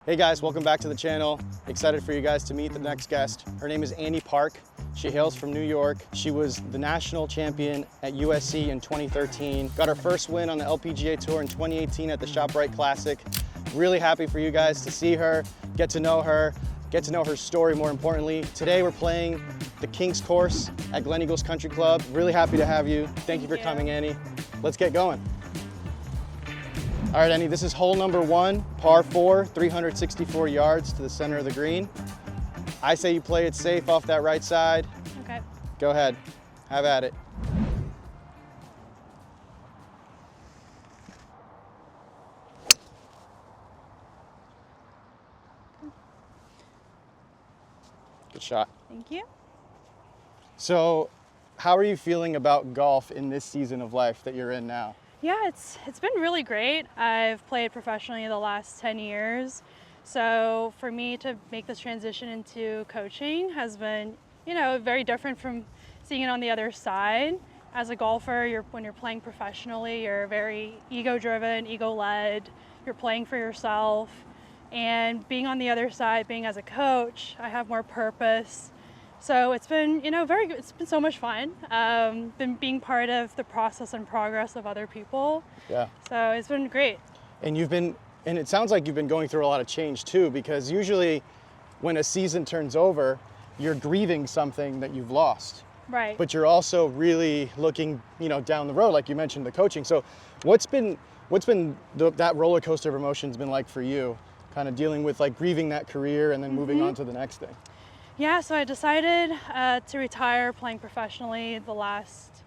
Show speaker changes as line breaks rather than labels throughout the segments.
Hey guys, welcome back to the channel. Excited for you guys to meet the next guest. Her name is Annie Park. She hails from New York. She was the national champion at USC in 2013. Got her first win on the LPGA Tour in 2018 at the ShopRite Classic. Really happy for you guys to see her, get to know her story more importantly. Today we're playing the King's Course at Glen Eagles Country Club. Really happy to have you. Thank you for coming, Annie. Let's get going. All right, Annie, this is hole number 1, par 4, 364 yards to the center of the green. I say you play it safe off that right side.
Okay.
Go ahead, have at it. Good shot.
Thank you.
So, how are you feeling about golf in this season of life that you're in now?
Yeah, it's been really great. I've played professionally the last 10 years. So for me to make this transition into coaching has been, very different from seeing it on the other side. As a golfer, when you're playing professionally, you're very ego-driven, ego-led. You're playing for yourself. And being on the other side, being as a coach, I have more purpose. So it's been, it's been so much fun. Been being part of the process and progress of other people.
Yeah.
So it's been great.
And it sounds like you've been going through a lot of change too, because usually when a season turns over, you're grieving something that you've lost.
Right.
But you're also really looking, down the road, like you mentioned, the coaching. So what's been that roller coaster of emotions been like for you, kind of dealing with like grieving that career and then moving on to the next thing?
Yeah, so I decided to retire playing professionally the last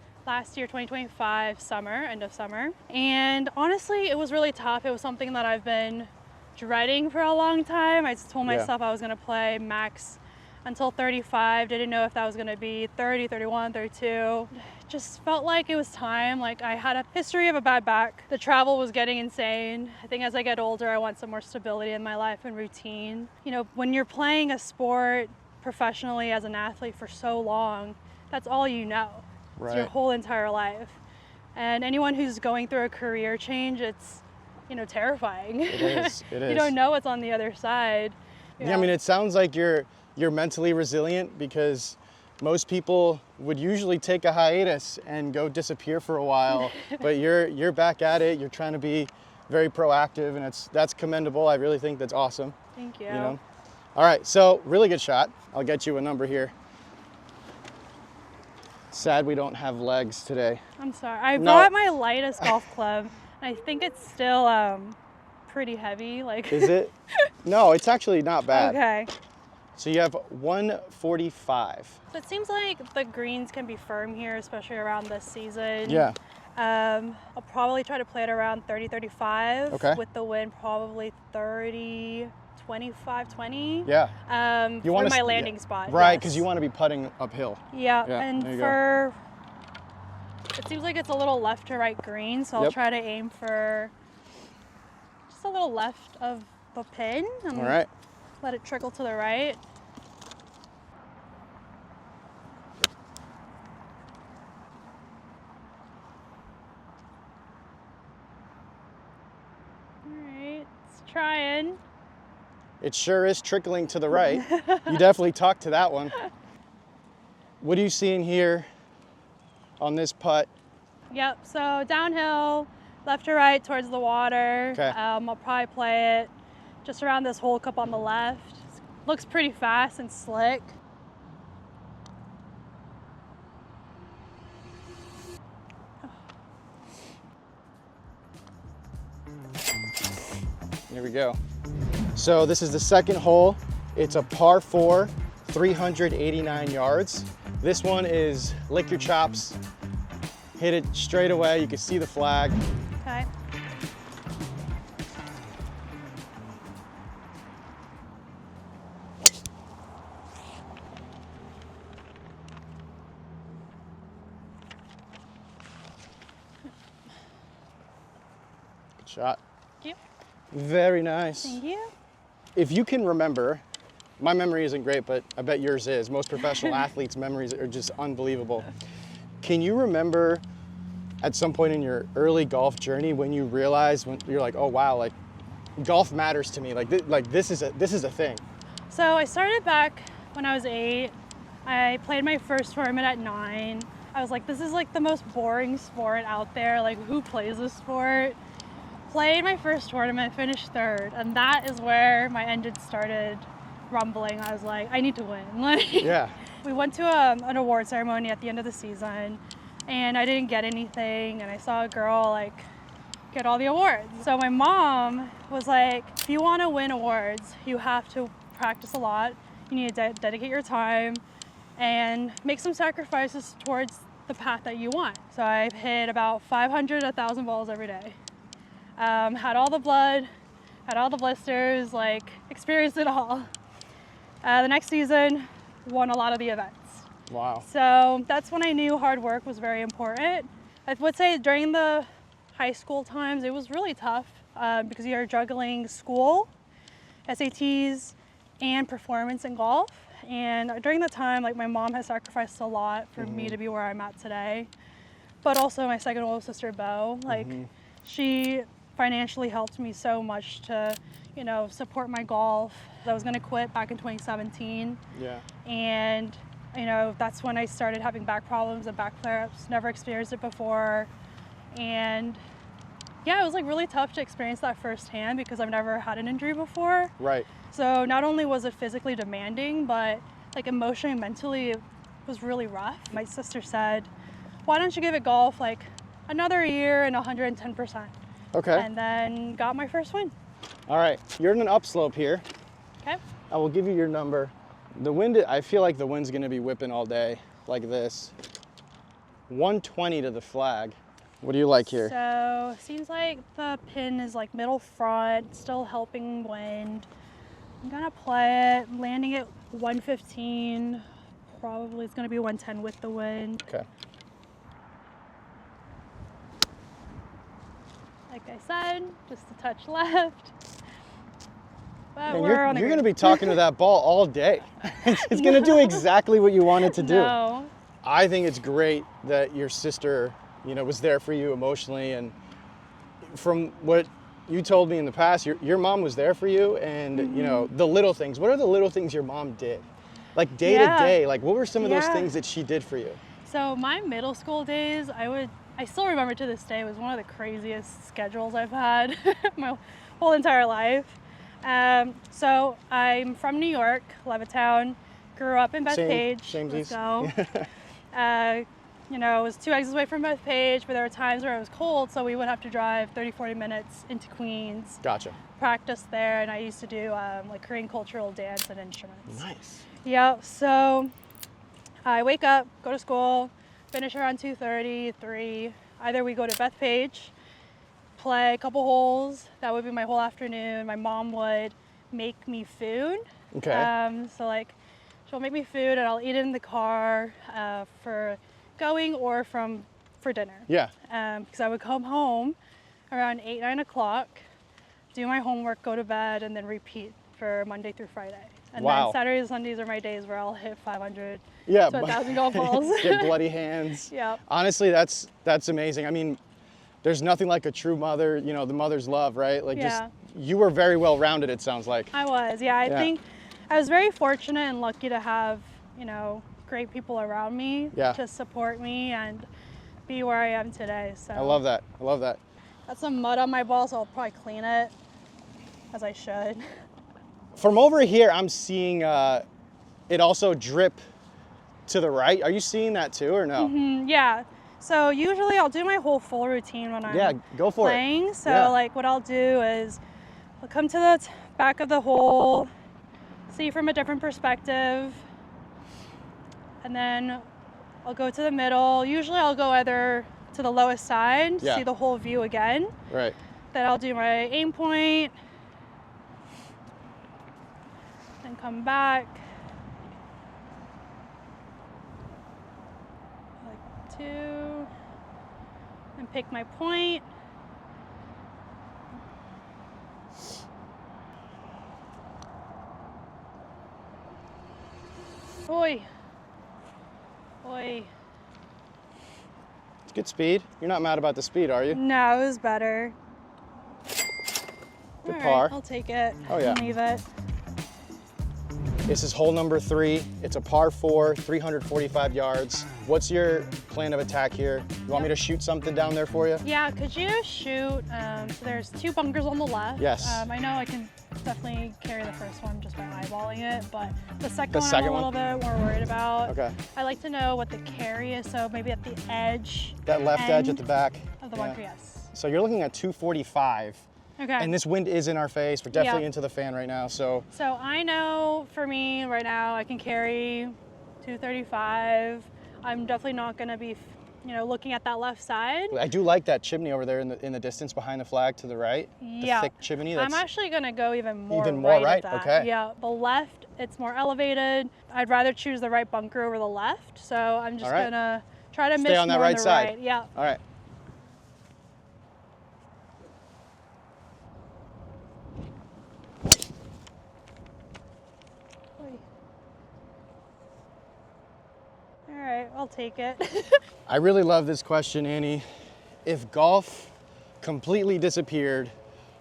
year, 2025 summer, end of summer. And honestly, it was really tough. It was something that I've been dreading for a long time. I just told myself I was gonna play max until 35. Didn't know if that was gonna be 30, 31, 32. Just felt like it was time. Like I had a history of a bad back. The travel was getting insane. I think as I get older, I want some more stability in my life and routine. When you're playing a sport professionally as an athlete for so long, that's all you know.
Right.
It's your whole entire life. And anyone who's going through a career change, it's, terrifying.
It is.
You don't know what's on the other side.
Yeah, I mean, it sounds like you're mentally resilient, because most people would usually take a hiatus and go disappear for a while, but you're back at it. You're trying to be very proactive, and that's commendable. I really think that's awesome.
Thank you.
All right, so really good shot. I'll get you a number here. Sad we don't have legs today.
I'm sorry. I brought my lightest golf club. I think it's still pretty heavy.
Is it? No, it's actually not bad.
Okay.
So you have 145.
So it seems like the greens can be firm here, especially around this season.
Yeah.
I'll probably try to play it around 30, 35.
Okay.
With the wind probably 30, 25, 20.
Yeah.
For my landing spot.
Right, because you want to be putting uphill.
Yeah,
Yeah,
and it seems like it's a little left to right green, so I'll try to aim for just a little left of the pin. And
all right.
Let it trickle to the right. All right, it's trying.
It sure is trickling to the right. You definitely talked to that one. What are you seeing here on this putt?
Yep, so downhill, left to right towards the water.
Okay.
I'll probably play it just around this hole cup on the left. Looks pretty fast and slick.
Here we go. So this is the second hole. It's a par 4, 389 yards. This one is lick your chops, hit it straight away. You can see the flag.
Okay.
Good shot.
Thank you.
Very nice.
Thank you.
If you can remember, my memory isn't great, but I bet yours is. Most professional athletes' memories are just unbelievable. Can you remember at some point in your early golf journey when you realized, when you're like, oh wow, like golf matters to me? Like this is a thing.
So I started back when I was 8. I played my first tournament at 9. I was like, this is like the most boring sport out there. Like, who plays this sport? Played my first tournament, finished 3rd, and that is where my engine started rumbling. I was like, I need to win. Like,
Yeah.
we went to an award ceremony at the end of the season, and I didn't get anything, and I saw a girl like get all the awards. So my mom was like, if you want to win awards, you have to practice a lot. You need to dedicate your time and make some sacrifices towards the path that you want. So I hit about 500, 1,000 balls every day. Had all the blood, had all the blisters, like experienced it all. The next season, won a lot of the events.
Wow.
So that's when I knew hard work was very important. I would say during the high school times, it was really tough because you're juggling school, SATs, and performance in golf. And during that time, like my mom has sacrificed a lot for me to be where I'm at today. But also my second oldest sister, Bo, like she financially helped me so much to, you know, support my golf. I was gonna quit back in 2017.
Yeah.
And, you know, that's when I started having back problems and back flare-ups. Never experienced it before. And yeah, it was like really tough to experience that firsthand because I've never had an injury before.
Right.
So not only was it physically demanding, but like emotionally and mentally, it was really rough. My sister said, why don't you give it golf like another year and 110%?
Okay.
And then got my first win.
All right. You're in an upslope here.
Okay.
I will give you your number. The wind, I feel like the wind's gonna be whipping all day like this. 120 to the flag. What do you like here?
So seems like the pin is like middle front, still helping wind. I'm gonna play it, landing at 115. Probably it's gonna be 110 with the wind.
Okay.
Like I said, just a touch left. But
Man,
we're on the
you're
green.
gonna be talking to that ball all day. It's gonna do exactly what you want it to do.
No.
I think it's great that your sister, you know, was there for you emotionally, and from what you told me in the past, your mom was there for you, and you know, the little things. What are the little things your mom did? Like day to day, like what were some of those things that she did for you? So
my middle school days, I still remember to this day, it was one of the craziest schedules I've had my whole entire life. So I'm from New York, Levittown, grew up in Bethpage. Let's go. You know, it was 2 exits away from Bethpage, but there were times where it was cold, so we would have to drive 30, 40 minutes into Queens.
Gotcha.
Practice there, and I used to do like Korean cultural dance and instruments.
Nice.
Yeah, so I wake up, go to school, finish around 2:30, 3. Either we go to Bethpage, play a couple holes. That would be my whole afternoon. My mom would make me food.
Okay.
So like, she'll make me food and I'll eat it in the car for going or for dinner.
Yeah.
Because I would come home around 8, 9 o'clock, do my homework, go to bed, and then repeat for Monday through Friday. And then Saturdays and Sundays are my days where I'll hit 500 to 1,000 golf balls.
Get bloody hands.
Yeah.
Honestly, that's amazing. I mean, there's nothing like a true mother, you know, the mother's love, right? Like just, you were very well rounded, it sounds like.
I was, I think I was very fortunate and lucky to have, you know, great people around me to support me and be where I am today. So
I love that. I love that.
Got some mud on my ball, so I'll probably clean it, as I should.
From over here, I'm seeing it also drip to the right. Are you seeing that too, or no?
Yeah. So usually I'll do my whole full routine when I'm
go for
playing.
It.
So like what I'll do is I'll come to the back of the hole, see from a different perspective, and then I'll go to the middle. Usually I'll go either to the lowest side, see the whole view again.
Right.
Then I'll do my aim point, then come back. Like 2, and pick my point. Oi. Oi.
It's good speed. You're not mad about the speed, are you?
No, it was better.
Good
All
par.
right, I'll take it.
Oh, yeah.
Leave it.
This is hole number 3. It's a par 4, 345 yards. What's your plan of attack here? You want me to shoot something down there for you?
Yeah, could you shoot? So there's 2 bunkers on the left.
Yes.
I know I can definitely carry the first one just by eyeballing it, but the second one
second
I'm a
one?
little bit more worried about.
Okay.
I like to know what the carry is, so maybe at the edge.
That left edge at
end
the back.
of the bunker, yes.
So you're looking at 245.
Okay.
And this wind is in our face. We're definitely
Yeah.
into the fan right now, so.
So I know for me right now I can carry 235. I'm definitely not going to be, looking at that left side.
I do like that chimney over there in the distance behind the flag to the right.
Yeah.
The thick chimney.
I'm actually going to go even more
right?
at that.
Okay.
Yeah, the left, it's more elevated. I'd rather choose the right bunker over the left, so I'm just
All right.
going to try to
Stay
miss
on that
more
right
the
side.
right. Yeah.
All right.
All right, I'll take it.
I really love this question, Annie. If golf completely disappeared,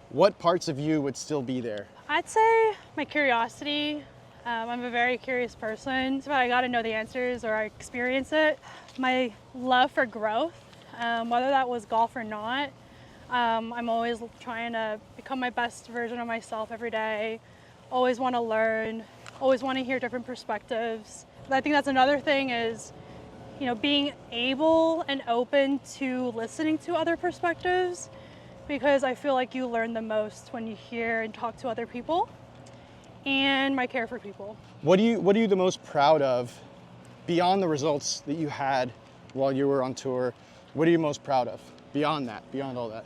what parts of you would still be there?
I'd say my curiosity. I'm a very curious person, so I got to know the answers or I experience it. My love for growth, whether that was golf or not. I'm always trying to become my best version of myself every day. Always want to learn, always want to hear different perspectives. I think that's another thing is, being able and open to listening to other perspectives, because I feel like you learn the most when you hear and talk to other people, and my care for people.
What are you the most proud of beyond the results that you had while you were on tour? What are you most proud of beyond that, beyond all that?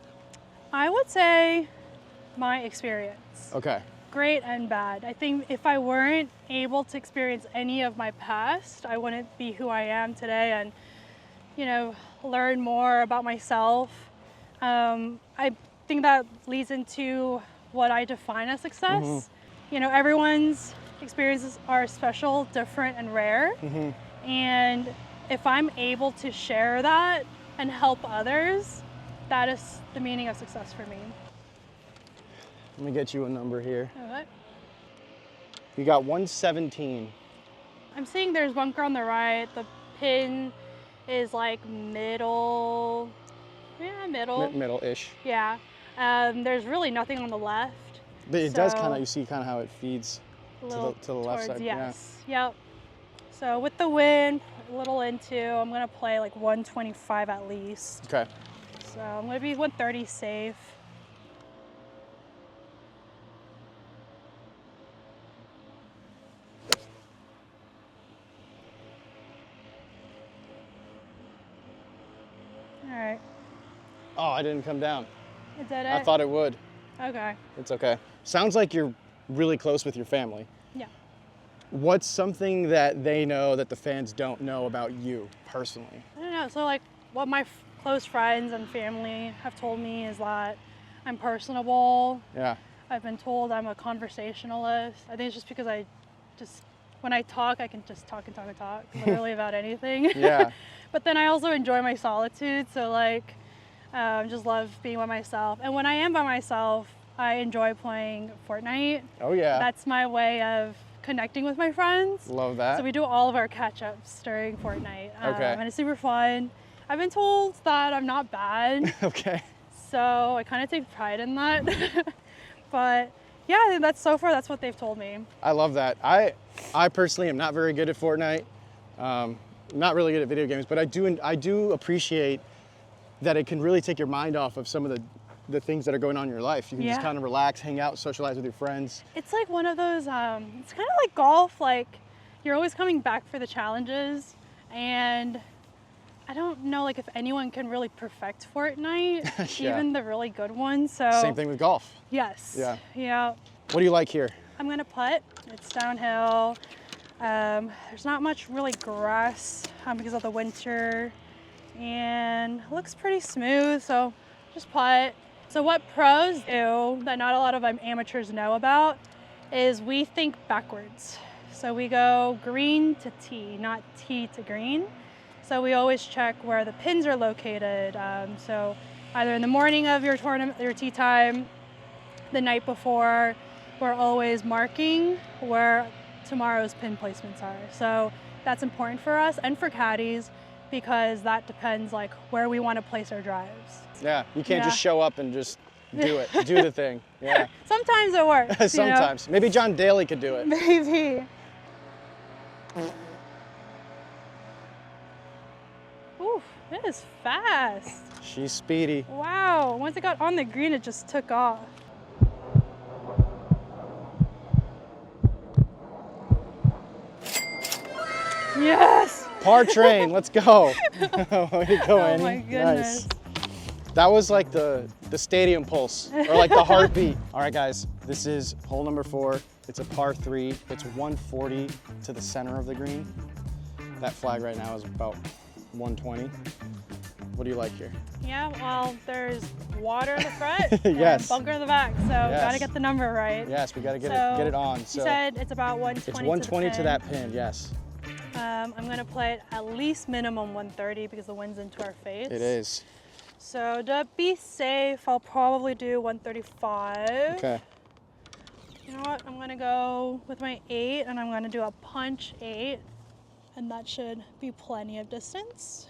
I would say my experience.
Okay.
Great and bad. I think if I weren't able to experience any of my past, I wouldn't be who I am today and, learn more about myself. I think that leads into what I define as success.
Mm-hmm.
Everyone's experiences are special, different, and rare.
Mm-hmm.
And if I'm able to share that and help others, that is the meaning of success for me.
Let me get you a number here.
Okay.
You got 117.
I'm seeing there's bunker on the right. The pin is like middle. Yeah, middle.
Middle-ish.
Yeah. There's really nothing on the left.
But it does
So-
you see kind of how it feeds
A
to
little
the left
towards,
side.
yes. Yep. So with the wind, a little into, I'm gonna play like 125 at least.
Yeah. Okay.
So I'm gonna be 130 safe. All right,
Oh, I didn't come down.
I did it.
I thought it would.
Okay.
It's okay. Sounds like you're really close with your family.
Yeah.
What's something that they know that the fans don't know about you personally?
I don't know. So like, what my close friends and family have told me is that I'm personable.
Yeah.
I've been told I'm a conversationalist. I think it's just because when I talk, I can just talk and talk and talk, literally about anything.
Yeah.
But then I also enjoy my solitude, so like, just love being by myself. And when I am by myself, I enjoy playing Fortnite.
Oh yeah.
That's my way of connecting with my friends.
Love that.
So we do all of our catch-ups during Fortnite.
Okay.
And it's super fun. I've been told that I'm not bad,
Okay.
so I kind of take pride in that. But yeah, I think that's what they've told me.
I love that. I personally am not very good at Fortnite. Not really good at video games, but I do appreciate that it can really take your mind off of some of the things that are going on in your life. You can just
Yeah.
kind of relax, hang out, socialize with your friends.
It's like one of those, it's kind of like golf, like you're always coming back for the challenges, and I don't know like if anyone can really perfect Fortnite,
Yeah.
even the really good ones, so.
Same thing with golf.
Yes.
Yeah.
Yeah.
What do you like here?
I'm gonna putt, it's downhill. There's not much really grass because of the winter, and it looks pretty smooth, so just putt. So what pros do that not a lot of amateurs know about is we think backwards. So we go green to tee, not tee to green. So we always check where the pins are located. So either in the morning of your tournament, your tee time, the night before, we're always marking where tomorrow's pin placements are. So that's important for us and for caddies because that depends like where we want to place our drives.
Yeah, you can't just show up and just do it, do the thing. Yeah.
Sometimes it works.
Sometimes. Maybe John Daly could do it.
Maybe. Ooh, it is fast.
She's speedy.
Wow, once it got on the green, it just took off. Yes!
Par train, let's go. Way to go, Annie.
Oh my goodness.
Nice. That was like the stadium pulse, or like the heartbeat. All right, guys, this is hole number 4. It's a par 3. It's 140 to the center of the green. That flag right now is about 120. What do you like here?
Yeah, well, there's water in the front
Yes.
and bunker in the back, so gotta get the number right.
Yes, we gotta get it on. So
you said it's about 120.
It's 120
to
to that pin, yes.
I'm gonna play it at least minimum 130 because the wind's into our face.
It is.
So to be safe, I'll probably do 135.
Okay.
You know what? I'm gonna go with my 8 and I'm gonna do a punch 8, and that should be plenty of distance.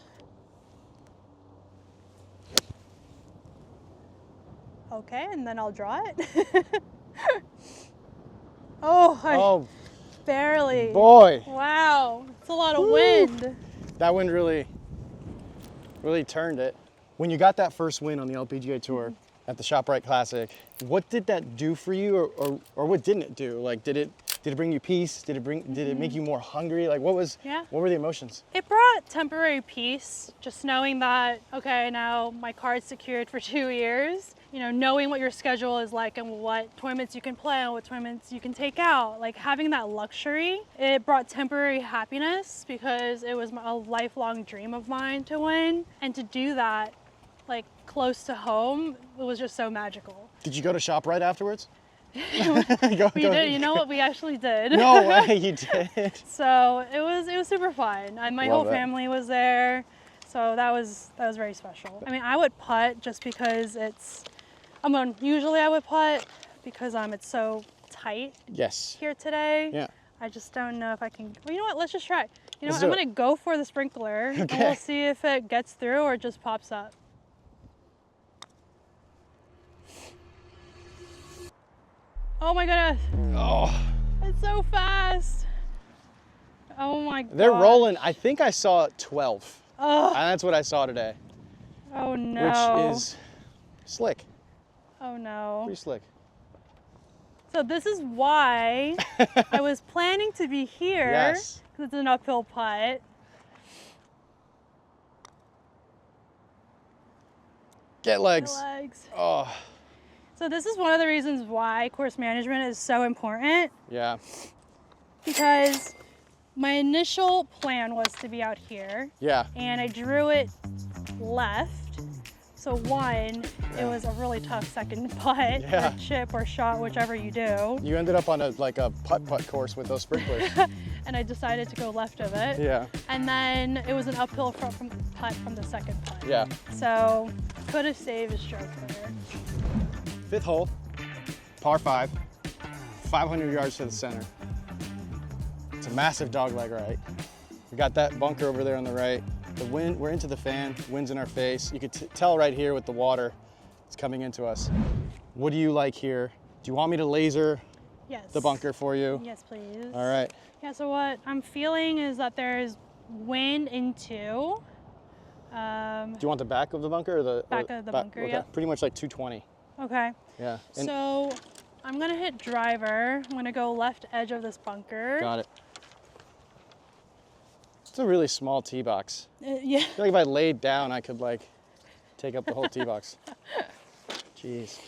Okay, and then I'll draw it. Oh, barely.
Boy.
Wow, it's a lot of wind.
That wind really turned it. When you got that first win on the LPGA Tour at the ShopRite Classic, what did that do for you, or what didn't it do? Like, did it bring you peace? Did it make you more hungry? Like, what were the emotions?
It brought temporary peace, just knowing that, okay, now my card's secured for 2 years. You know, knowing what your schedule is like and what tournaments you can play and what tournaments you can take out. Like, having that luxury, it brought temporary happiness because it was a lifelong dream of mine to win. And to do that, like, close to home, it was just so magical.
Did you go to ShopRite afterwards?
We did. You know what? We actually did.
No way, you did.
So it was super fun, and my whole family was there. So that was very special. I mean, I would putt just because usually I would putt because it's so tight.
Yes.
Here today.
Yeah.
I just don't know if I can. Well, you know what? Let's just try. You know
Let's
what? I'm
do it.
gonna go for the sprinkler, and we'll see if it gets through or it just pops up. Oh my goodness.
Oh.
It's so fast. Oh my god.
They're rolling. I think I saw 12.
Oh.
And that's what I saw today.
Oh no.
Which is slick.
Oh no.
Pretty slick.
So this is why I was planning to be here.
Yes.
Because it's an uphill putt.
Get legs.
The legs.
Oh.
So this is one of the reasons why course management is so important.
Yeah.
Because my initial plan was to be out here.
Yeah.
And I drew it left. So it was a really tough second putt or chip or shot, whichever you do.
You ended up on a putt-putt course with those sprinklers.
And I decided to go left of it.
Yeah.
And then it was an uphill putt from the second putt.
Yeah.
So could have saved a stroke there.
5th hole, par 5, 500 yards to the center. It's a massive dogleg right. We got that bunker over there on the right. The wind, we're into the fan, wind's in our face. You could tell right here with the water, it's coming into us. What do you like here? Do you want me to laser the bunker for you?
Yes, please.
All right.
Yeah, so what I'm feeling is that there's wind into.
Do you want the back of the bunker or the
back of the bunker?
Okay.
Yeah.
Pretty much like 220.
Okay.
Yeah.
So I'm gonna hit driver. I'm gonna go left edge of this bunker.
Got it. It's a really small tee box.
Yeah.
I feel like if I laid down, I could like take up the whole tee box. Jeez.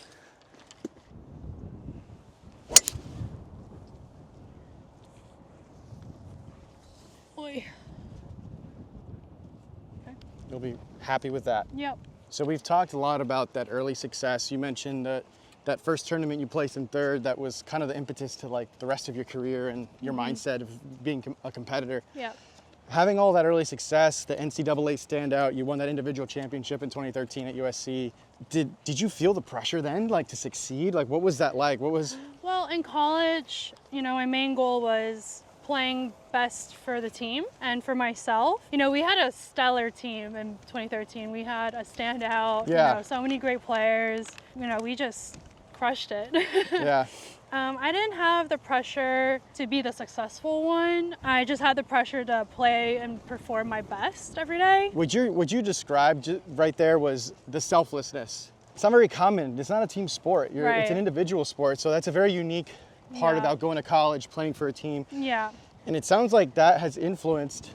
Oy.
You'll be happy with that.
Yep.
So we've talked a lot about that early success. You mentioned that first tournament you placed in 3rd, that was kind of the impetus to like the rest of your career and your mindset of being a competitor.
Yep.
Having all that early success, the NCAA standout, you won that individual championship in 2013 at USC. Did you feel the pressure then, like to succeed? Like what was that like? What was?
Well, in college, you know, my main goal was playing best for the team and for myself. You know, we had a stellar team in 2013. We had a standout, you know, so many great players. You know, we just crushed it.
Yeah.
I didn't have the pressure to be the successful one. I just had the pressure to play and perform my best every day.
Would you describe right there was the selflessness? It's not very common. It's not a team sport. It's an individual sport. So that's a very unique part about going to college, playing for a team.
Yeah.
And it sounds like that has influenced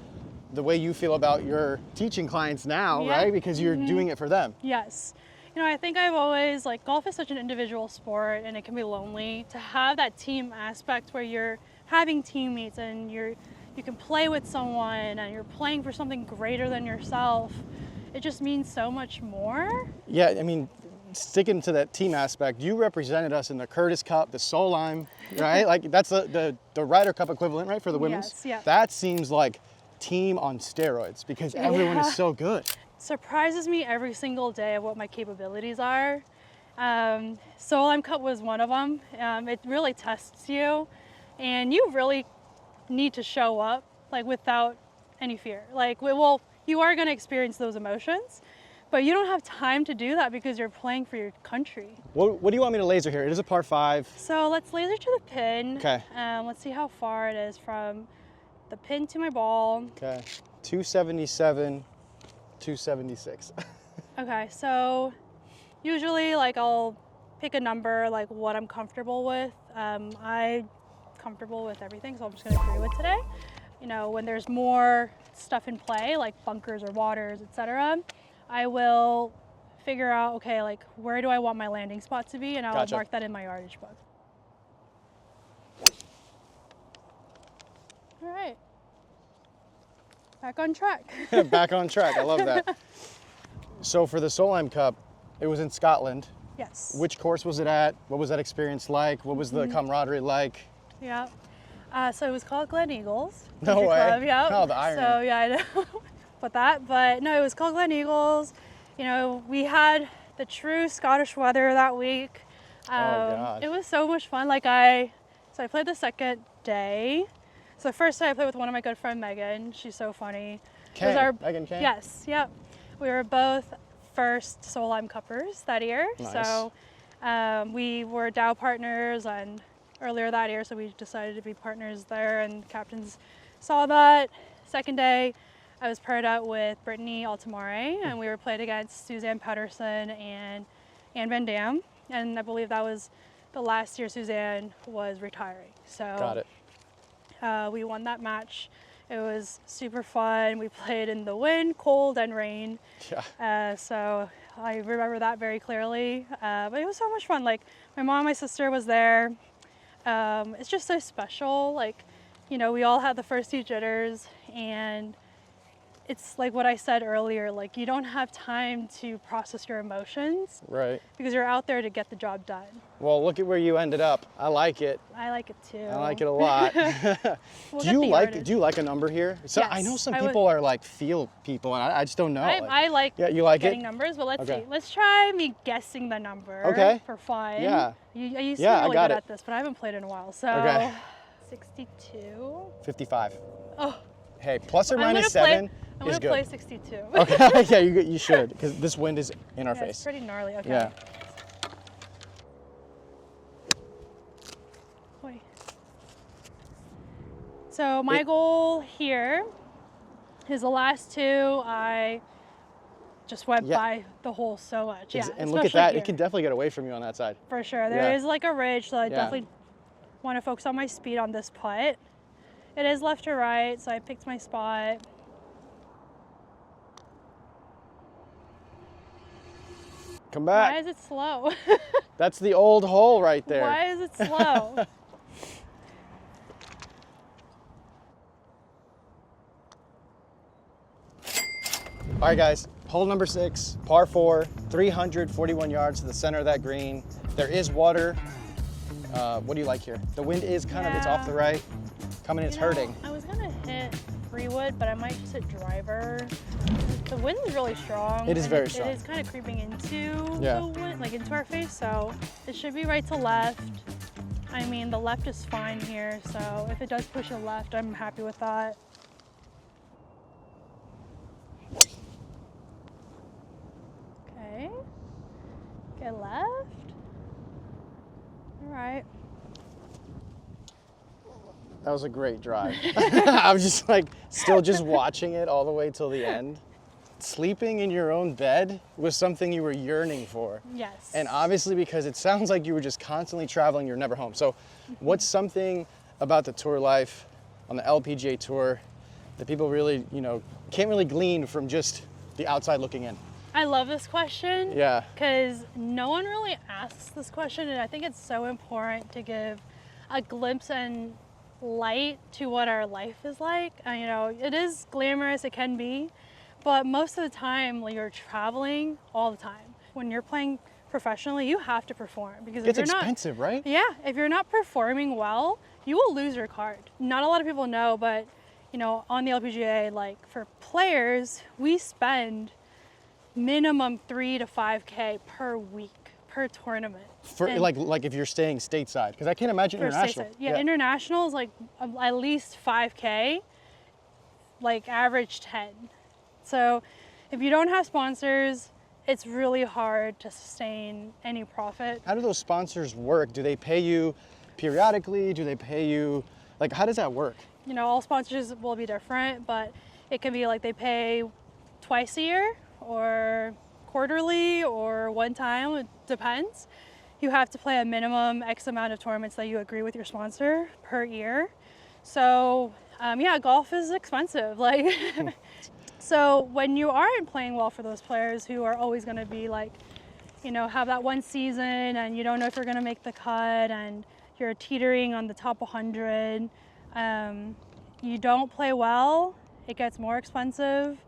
the way you feel about your teaching clients now, right? Because you're doing it for them.
Yes. You know, I think I've always, like, golf is such an individual sport and it can be lonely. To have that team aspect where you're having teammates and you can play with someone and you're playing for something greater than yourself, it just means so much more.
Yeah, I mean, sticking to that team aspect, you represented us in the Curtis Cup, the Solheim, right? Like that's the Ryder Cup equivalent, right, for the women's?
Yes, yeah.
That seems like team on steroids because everyone is so good.
Surprises me every single day of what my capabilities are. Solheim Cup was one of them. It really tests you and you really need to show up like without any fear. Like, well, you are going to experience those emotions, but you don't have time to do that because you're playing for your country.
What do you want me to laser here? It is a par 5.
So let's laser to the pin.
Okay.
Let's see how far it is from the pin to my ball.
Okay. 277, 276.
Okay, so usually like I'll pick a number like what I'm comfortable with. I'm comfortable with everything, so I'm just gonna agree with today. You know, when there's more stuff in play, like bunkers or waters, etc., I will figure out, okay, like where do I want my landing spot to be, and I'll mark that in my yardage book. All right, back on track.
Back on track, I love that. So for the Solheim Cup, it was in Scotland.
Yes.
Which course was it at? What was that experience like? What was the camaraderie like?
Yeah. So it was called Glen Eagles.
No way.
Club, yep.
Oh, the irony.
So yeah, I know. But no, it was called Glen Eagles. You know, we had the true Scottish weather that week.
Oh God.
It was so much fun. Like I played the second day. So the first day I played with one of my good friend Megan. She's so funny.
Megan Kane?
Yes, yep. We were both first Solheim Cuppers that year.
Nice.
So we were Dow partners and earlier that year, so we decided to be partners there, and captains saw that. Second day, I was paired up with Brittany Altamare, and we were played against Suzanne Patterson and Ann Van Dam, and I believe that was the last year Suzanne was retiring. So
Got it.
we won that match. It was super fun. We played in the wind, cold, and rain.
Yeah.
So I remember that very clearly. But it was so much fun. Like my mom and my sister was there. It's just so special. Like, you know, we all had the first two jitters, and it's like what I said earlier, like you don't have time to process your emotions. Right. Because you're out there to get the job done.
Well, look at where you ended up. I like it.
I like it too.
I like it a lot. Do you like a number here? So
yes,
I know some people are like feel people, and I just don't know.
I like
you like
getting numbers, but let's see. Let's try me guessing the number.
Okay.
For fun.
Yeah.
I used to be really good at this, but I haven't played in a while. So 62.
55.
Oh.
Hey, plus or minus 7
I'm
is
gonna
good.
play 62.
Okay, yeah, you should, because this wind is in our face.
It's pretty gnarly. Okay.
Yeah.
Boy. So my goal here is the last two. I just went by the hole so much. Yeah.
And look at that. It can definitely get away from you on that side.
For sure. There is like a ridge, so I definitely want to focus on my speed on this putt. It is left to right, so I picked my spot.
Come back.
Why is it slow?
That's the old hole right there.
Why is it slow?
All right, guys, hole number 6, par 4, 341 yards to the center of that green. There is water. What do you like here? The wind is kind of, it's off the right. Coming, it's hurting.
I was gonna hit 3-wood, but I might just hit driver. The wind is really strong.
It is very strong.
It is kind of creeping into
Yeah.
the wind, like into our face, so it should be right to left. I mean, the left is fine here, so if it does push a left, I'm happy with that. Okay, get left. All right.
That was a great drive. I was just like, still just watching it all the way till the end. Sleeping in your own bed was something you were yearning for.
Yes.
And obviously because it sounds like you were just constantly traveling, you're never home. So what's something about the tour life on the LPGA Tour that people really, can't really glean from just the outside looking in?
I love this question.
Yeah.
Because no one really asks this question, and I think it's so important to give a glimpse and light to what our life is like. It is glamorous, it can be, but most of the time you're traveling all the time. When you're playing professionally, you have to perform, because
It's
if you're
expensive, right?
Yeah, if you're not performing well, you will lose your card. Not a lot of people know, but on the LPGA, like for players, we spend minimum 3 to 5K per week per tournament.
For like if you're staying stateside, because I can't imagine
For
international.
stateside. Yeah, international is like at least 5K, like average 10. So if you don't have sponsors, it's really hard to sustain any profit.
How do those sponsors work? Do they pay you periodically? Do they pay you, like, how does that work?
All sponsors will be different, but it can be like they pay twice a year or quarterly or one time, it depends. You have to play a minimum X amount of tournaments that you agree with your sponsor per year. So yeah, golf is expensive. So when you aren't playing well for those players who are always gonna be like, have that one season and you don't know if you're gonna make the cut and you're teetering on the top 100, you don't play well, it gets more expensive,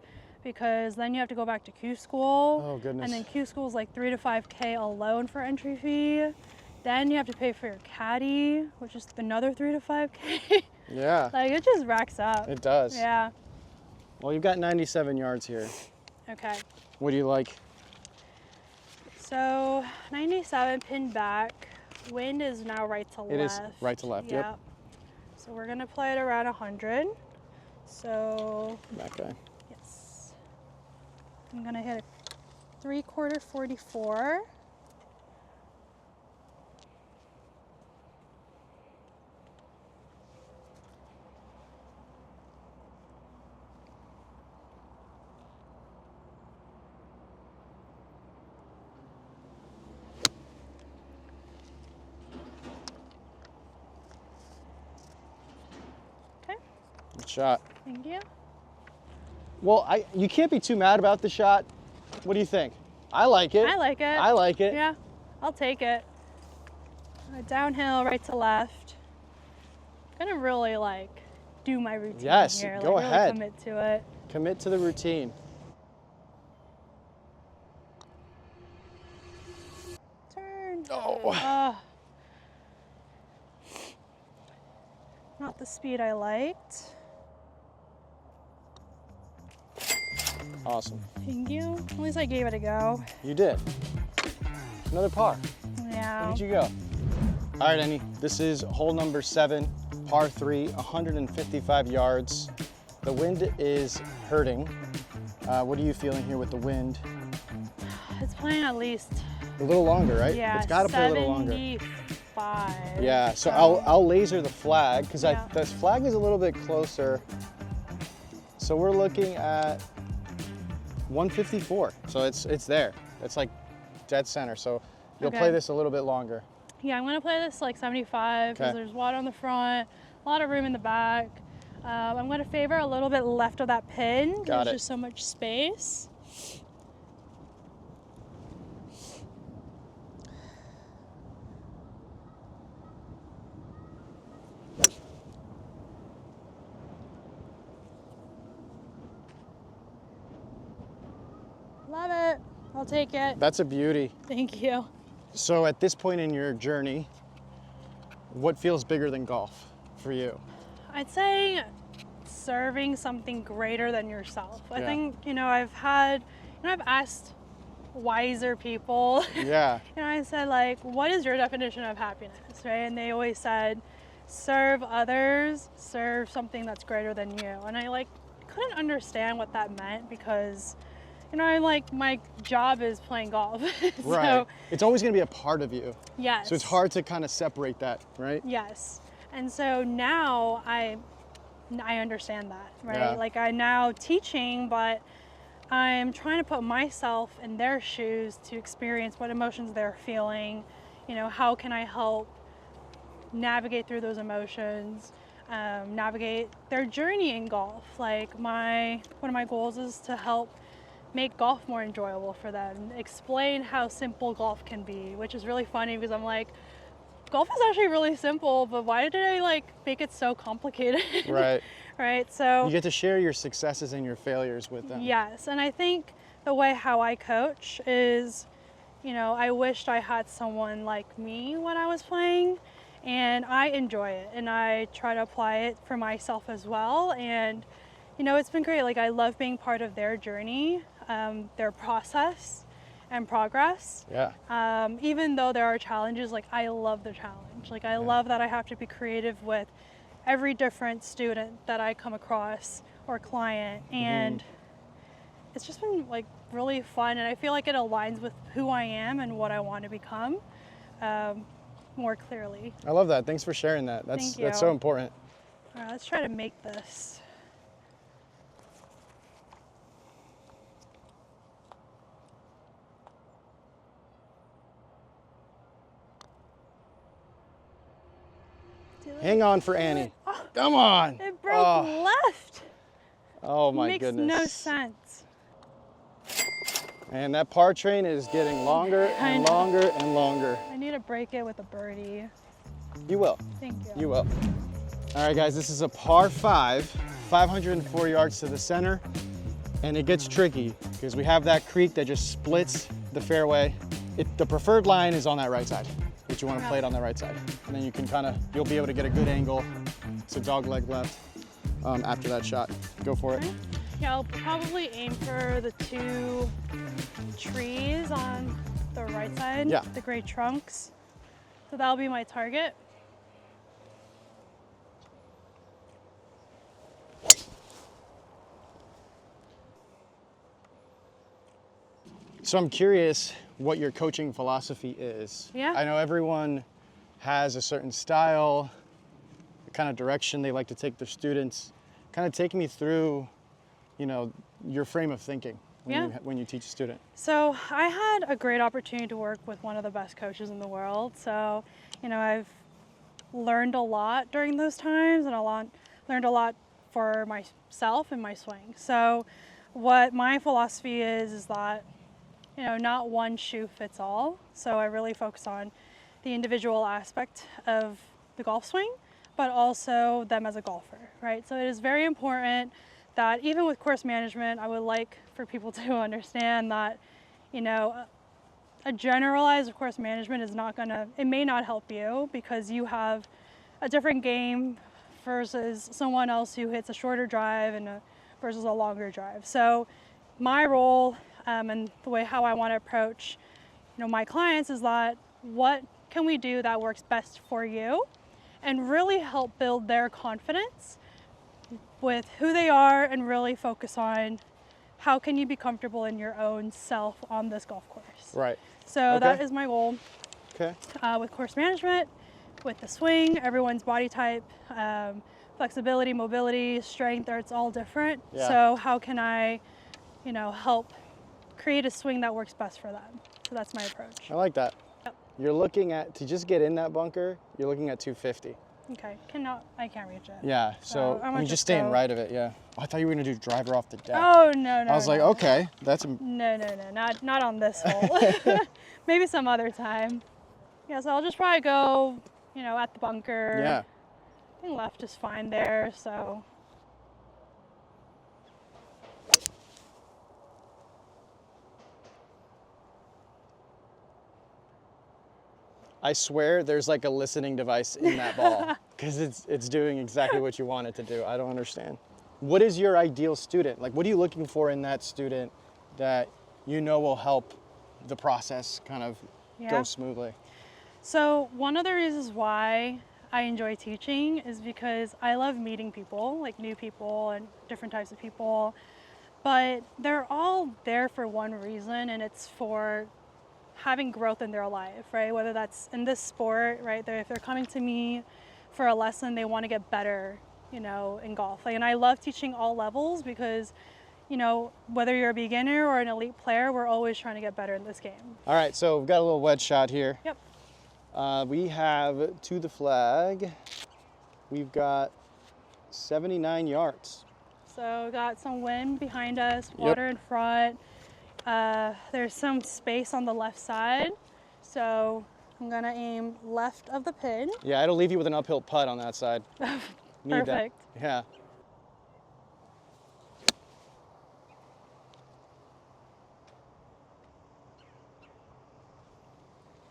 because then you have to go back to Q school.
Oh, goodness.
And then Q school is like 3 to 5K alone for entry fee. Then you have to pay for your caddy, which is another 3 to 5K.
Yeah.
It just racks up.
It does.
Yeah.
Well, you've got 97 yards here.
Okay.
What do you like?
So 97 pinned back. Wind is now right to left.
It is right to left, yep.
So we're gonna play it around 100. So
That guy.
yes, I'm gonna hit a 3/4 44. Okay,
Good shot.
thank you.
Well, you can't be too mad about the shot. What do you think? I like it.
I like it.
I like it.
Yeah, I'll take it. Downhill, right to left. I'm gonna really do my routine
Yes,
here.
go
really
ahead.
Commit to it.
Commit to the routine.
Turn.
Oh.
Not the speed I liked.
Awesome.
Thank you. At least I gave it a go.
You did. Another par.
Yeah.
Look at you go. All right, Annie. This is hole number 7, par 3, 155 yards. The wind is hurting. What are you feeling here with the wind?
It's playing at least.
A little longer, right?
Yeah.
It's got to play a little longer.
75.
Yeah. So I'll laser the flag, because
Yeah.
this flag is a little bit closer. So we're looking at 154. So it's there. It's like dead center. So you'll
Okay.
play this a little bit longer.
Yeah, I'm gonna play this 75 because
Okay.
there's water on the front, a lot of room in the back. I'm gonna favor a little bit left of that pin.
Got
There's
it.
just so much space. Love it. I'll take it.
That's a beauty.
Thank you.
So at this point in your journey, what feels bigger than golf for you?
I'd say serving something greater than yourself. I
Yeah.
think, I've asked wiser people,
Yeah.
I said, like, what is your definition of happiness, right? And they always said, serve others, serve something that's greater than you. And I couldn't understand what that meant because, my job is playing golf.
Right.
So,
It's always going to be a part of you.
yes.
So it's hard to kind of separate that, right?
Yes. And so now I understand that, right?
Yeah.
Like I'm now teaching, but I'm trying to put myself in their shoes to experience what emotions they're feeling. How can I help navigate through those emotions, navigate their journey in golf. Like one of my goals is to help make golf more enjoyable for them, explain how simple golf can be, which is really funny because I'm like, golf is actually really simple, but why did I make it so complicated?
Right.
Right. So
You get to share your successes and your failures with them.
yes, and I think the way how I coach is, I wished I had someone like me when I was playing, and I enjoy it, and I try to apply it for myself as well. And it's been great. Like I love being part of their journey, their process and progress.
Yeah.
Even though there are challenges, I love the challenge. I love that I have to be creative with every different student that I come across or client, and it's just been really fun, and I feel like it aligns with who I am and what I want to become more clearly.
I love that. Thanks for sharing that. That's
Thank you.
that's so important.
All right, let's try to make this.
Hang on for Annie. Come on.
It broke left.
Oh my
Makes
goodness.
no sense.
And that par train is getting longer and longer and longer.
I need to break it with a birdie.
You will.
Thank you.
You will. All right, guys, this is a par 5, 504 yards to the center, and it gets tricky because we have that creek that just splits the fairway. The preferred line is on that right side, but you want to play it on the right side, and then you can you'll be able to get a good angle. So dog leg left after that shot. Go for it.
Yeah, I'll probably aim for the 2 trees on the right side,
Yeah.
the gray trunks. So that'll be my target.
So I'm curious what your coaching philosophy is.
Yeah.
I know everyone has a certain style, the kind of direction they like to take their students. Kind of take me through, your frame of thinking when you teach a student.
So I had a great opportunity to work with one of the best coaches in the world. So, I've learned a lot during those times, and learned a lot for myself and my swing. So what my philosophy is that, not one shoe fits all. So I really focus on the individual aspect of the golf swing, but also them as a golfer, right? So it is very important that even with course management, I would like for people to understand that, a generalized course management is it may not help you because you have a different game versus someone else who hits a shorter drive versus a longer drive. So my role and the way how I want to approach, my clients is that what can we do that works best for you and really help build their confidence with who they are and really focus on how can you be comfortable in your own self on this golf course.
Right.
So
Okay.
that is my goal
Okay.
with course management, with the swing, everyone's body type, flexibility, mobility, strength, it's all different.
Yeah.
So how can I, help create a swing that works best for them? So that's my approach.
I like that.
Yep.
You're looking at, to just get in that bunker, you're looking at 250.
Okay, I can't reach it.
Yeah, so
I'm gonna
you're just
just
staying
go-
right of it, yeah. Oh, I thought you were gonna do driver off the deck.
Oh, no.
I was like,
no.
okay, that's,
No, not on this hole. Maybe some other time. Yeah, so I'll just probably go, at the bunker.
yeah.
I think left is fine there, so.
I swear there's like a listening device in that ball because it's doing exactly what you want it to do. I don't understand. What is your ideal student? Like, what are you looking for in that student that you know will help the process kind of go smoothly?
So one of the reasons why I enjoy teaching is because I love meeting people, like new people and different types of people, but they're all there for one reason, and it's for having growth in their life, right? Whether that's in this sport, right? If they're coming to me for a lesson, they want to get better, you know, in golf. Like, and I love teaching all levels because, you know, whether you're a beginner or an elite player, we're always trying to get better in this game.
All right, so we've got a little wedge shot here.
Yep.
We have to the flag. We've got 79 yards.
So got some wind behind us, water in front. There's some space on the left side. So I'm gonna aim left of the pin.
Yeah, it'll leave you with an uphill putt on that side. Need
Perfect.
That. Yeah.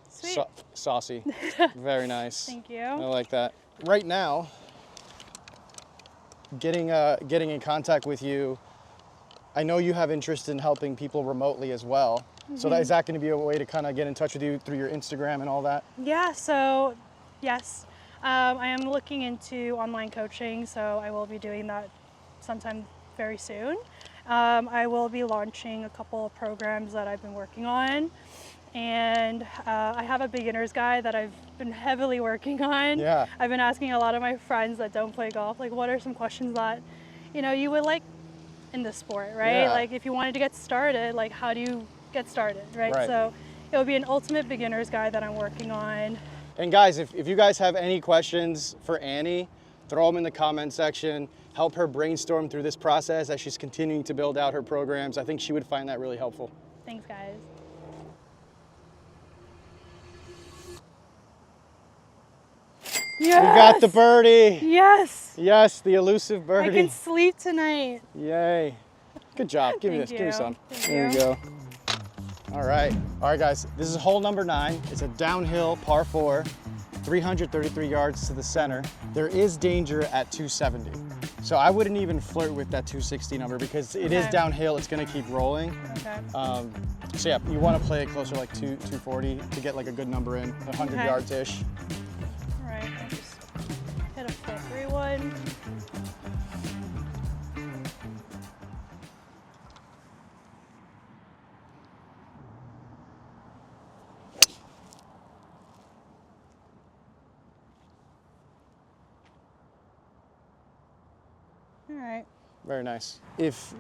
Sweet.
Saucy. Very nice.
Thank you.
I like that. Right now, getting in contact with you, I know you have interest in helping people remotely as well. So is that going to be a way to kind of get in touch with you through your Instagram and all that?
Yeah, so yes, I am looking into online coaching, so I will be doing that sometime very soon. I will be launching a couple of programs that I've been working on, and I have a beginner's guide that I've been heavily working on.
Yeah.
I've been asking a lot of my friends that don't play golf, like, what are some questions that, you know, you would like in this sport, right?
Yeah.
Like, if you wanted to get started, like, how do you get started, right?
Right.
So it will be an ultimate beginner's guide that I'm working on.
And guys, if you guys have any questions for Annie, throw them in the comment section. Help her brainstorm through this process as she's continuing to build out her programs. I think she would find that really helpful.
Thanks, guys. Yes!
We got the birdie.
Yes!
Yes, the elusive
I
birdie.
can sleep tonight.
Yay. Good job. Give me
Thank
this. Give me
you.
some.
Thank
There
you.
you go. All right, guys. This is hole number 9. It's a downhill par 4, 333 yards to the center. There is danger at 270. So I wouldn't even flirt with that 260 number because it is
Okay.
downhill. It's going to keep rolling.
Okay.
So yeah, you want to play it closer like 240 to get like a good number in, 100
Okay.
yards-ish.
All right, I'll just hit a full 3-1. All right.
Very nice. If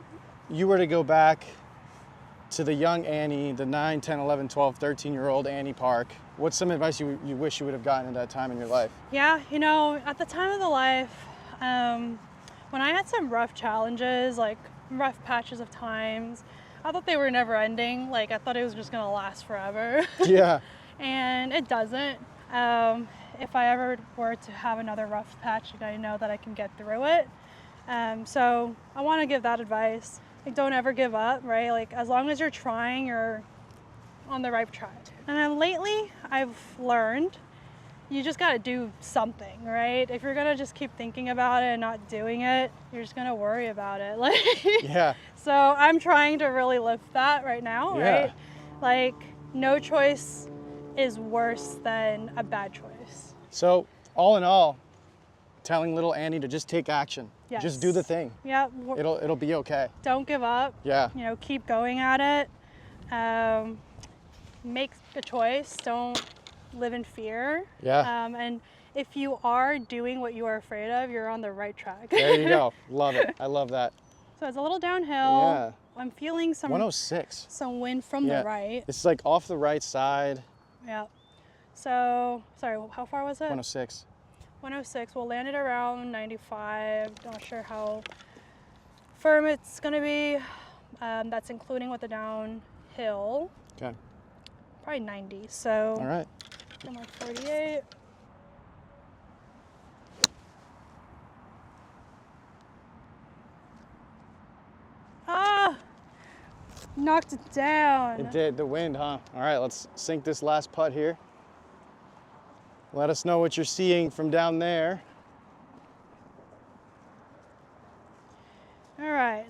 you were to go back to the young Annie, the 9, 10, 11, 12, 13-year-old Annie Park, what's some advice you wish you would have gotten at that time in your life?
Yeah, you know, at the time of the life, when I had some rough challenges, like rough patches of times, I thought they were never ending. Like, I thought it was just gonna last forever.
Yeah.
And it doesn't. If I ever were to have another rough patch, I know that I can get through it. So I want to give that advice. Like, don't ever give up, right? Like, as long as you're trying, you're on the right track. And then lately, I've learned you just got to do something, right? If you're going to just keep thinking about it and not doing it, you're just going to worry about it. Like,
Yeah.
so I'm trying to really lift that right now,
Yeah.
right? Like, no choice is worse than a bad choice.
So all in all, telling little Annie to just take action.
Yes.
Just do the thing.
Yeah.
It'll be okay.
Don't give up.
Yeah.
You know, keep going at it. Make a choice. Don't live in fear.
Yeah.
And if you are doing what you are afraid of, you're on the right track.
There you go. Love it. I love that.
So it's a little downhill.
Yeah.
I'm feeling some
106.
some wind from
Yeah.
the right.
It's like off the right side.
Yeah. So, sorry, how far was it?
106.
106. We'll land it around 95. Not sure how firm it's gonna be. That's including with the downhill.
Okay.
Probably 90. So
All right.
I'm on 48. Ah! Knocked it down.
It did. The wind, huh? All right. Let's sink this last putt here. Let us know what you're seeing from down there.
All right,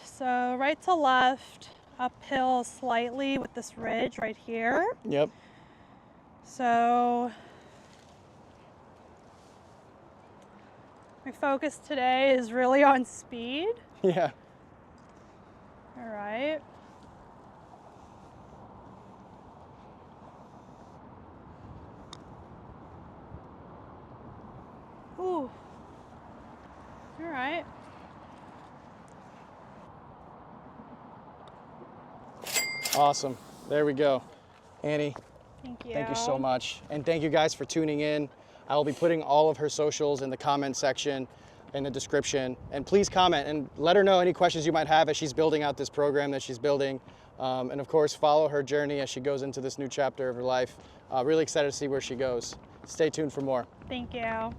so right to left, uphill slightly with this ridge right here.
Yep.
So my focus today is really on speed.
Yeah.
All right. Ooh. All right.
Awesome. There we go. Annie,
Thank you.
thank you so much. And thank you guys for tuning in. I will be putting all of her socials in the comment section, in the description. And please comment and let her know any questions you might have as she's building out this program that she's building. And of course, follow her journey as she goes into this new chapter of her life. Really excited to see where she goes. Stay tuned for more.
Thank you.